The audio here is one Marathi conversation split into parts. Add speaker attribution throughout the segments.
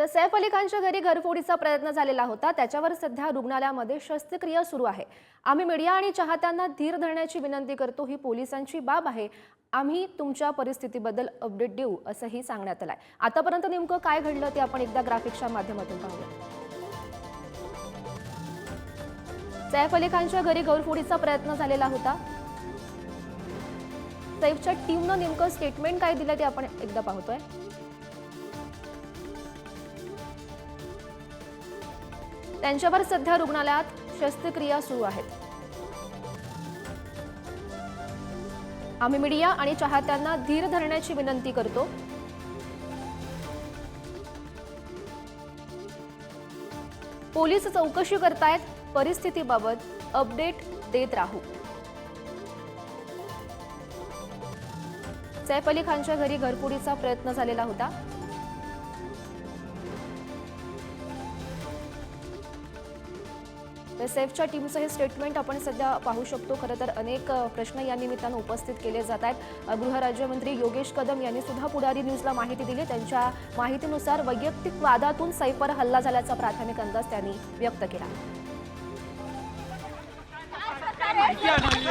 Speaker 1: तर सैफ अली खानच्या घरी घरफोडीचा प्रयत्न झालेला होता। त्याच्यावर सध्या रुग्णालयामध्ये शस्त्रक्रिया सुरू आहे। आम्ही मीडिया आणि चाहत्यांना धीर धरण्याची विनंती करतो। ही पोलिसांची बाब आहे। आम्ही तुमच्या परिस्थितीबद्दल अपडेट देऊ असंही सांगण्यात आलंय। आतापर्यंत नेमकं काय घडलं ते आपण एकदा ग्राफिक्सच्या माध्यमातून पाहूया। सैफ अली खानच्या घरी घरफोडीचा प्रयत्न झालेला होता। सैफच्या टीमनं नेमकं स्टेटमेंट काय दिलं ते आपण एकदा पाहतोय। त्यांच्यावर सध्या रुग्णालयात शस्त्रक्रिया सुरू आहेत। आम्ही मीडिया आणि चाहत्यांना धीर धरण्याची विनंती करतो। पोलीस चौकशी करतायत। परिस्थितीबाबत अपडेट देत राहू। सैफ अली खानच्या घरी घरफोडीचा प्रयत्न झालेला होता। सैफच्या टीमचं हे स्टेटमेंट आपण सध्या पाहू शकतो। खरं तर अनेक प्रश्न या निमित्तानं उपस्थित केले जात आहेत। गृहराज्यमंत्री योगेश कदम यांनी सुद्धा पुढारी न्यूजला माहिती दिली। त्यांच्या माहितीनुसार वैयक्तिक वादातून सैफवर हल्ला झाल्याचा प्राथमिक अंदाज त्यांनी व्यक्त केला।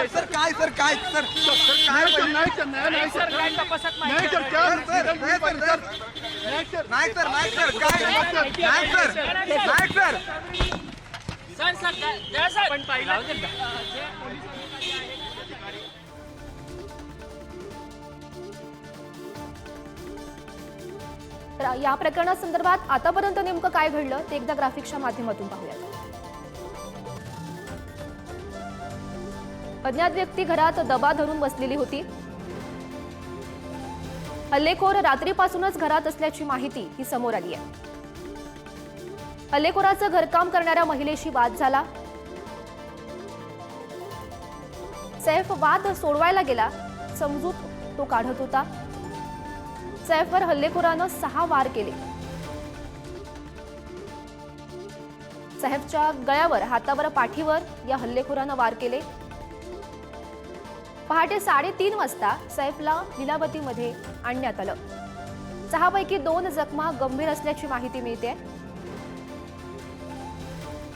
Speaker 2: सर काय सर काय सर नाही सर काय तपासत नाही सर नाही सर नाही सर काय नाही सर सर सर पण पाहिलं
Speaker 1: या प्रकरणासंदर्भात आतापर्यंत नेमकं काय घडलं ते एकदा ग्राफिक्सच्या माध्यमातून पाहूया। अज्ञात व्यक्ती घरात दबा धरून बसलेली होती। हल्लेखोर रात्रीपासूनच घरात असल्याची माहिती ही समोर आली आहे। हल्लेखोराचं घरकाम करणाऱ्या महिलेशी वाद झाला। सैफ वाद सोडवायला गेला। समजूत तो काढत होता। सैफवर हल्लेखोरानं 6 वार केले। सैफच्या गळ्यावर, हातावर, पाठीवर या हल्लेखोरानं वार केले। पहाटे 3:30 वाजता सैफला लीलावतीमध्ये आणण्यात आलं। 6 पैकी 2 जखमा गंभीर असल्याची माहिती मिळते।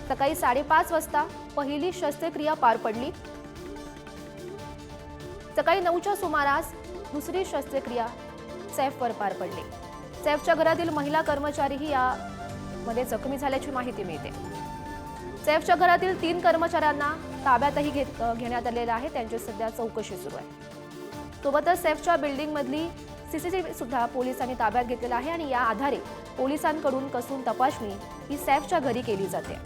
Speaker 1: सकाळी 5:30 वाजता पहिली शस्त्रक्रिया पार पडली। सकाळी 9च्या सुमारास दुसरी शस्त्रक्रिया सैफवर पार पडली। सैफच्या घरातील महिला कर्मचारीही यामध्ये जखमी झाल्याची माहिती मिळते। सैफच्या घरातील 3 कर्मचाऱ्यांना ताब्यातही घेण्यात आलेलं आहे। त्यांची सध्या चौकशी सुरू आहे। सोबतच सैफच्या बिल्डिंगमधली सीसीटीव्ही सुद्धा पोलिसांनी ताब्यात घेतलेला आहे आणि या आधारे पोलिसांकडून कसून तपासणी ही सैफच्या घरी केली जाते।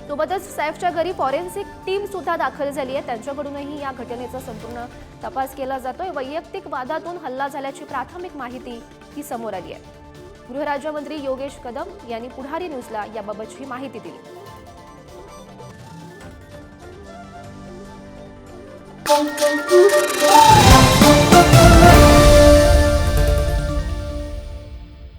Speaker 1: सोबतच सैफच्या घरी फॉरेन्सिक टीम सुद्धा दाखल झाली आहे। त्यांच्याकडूनही या घटनेचा संपूर्ण तपास केला जातोय। वैयक्तिक वादातून हल्ला झाल्याची प्राथमिक माहिती ही समोर आली आहे। गृहराज्यमंत्री योगेश कदम यांनी पुढारी न्यूजला याबाबतची माहिती दिली।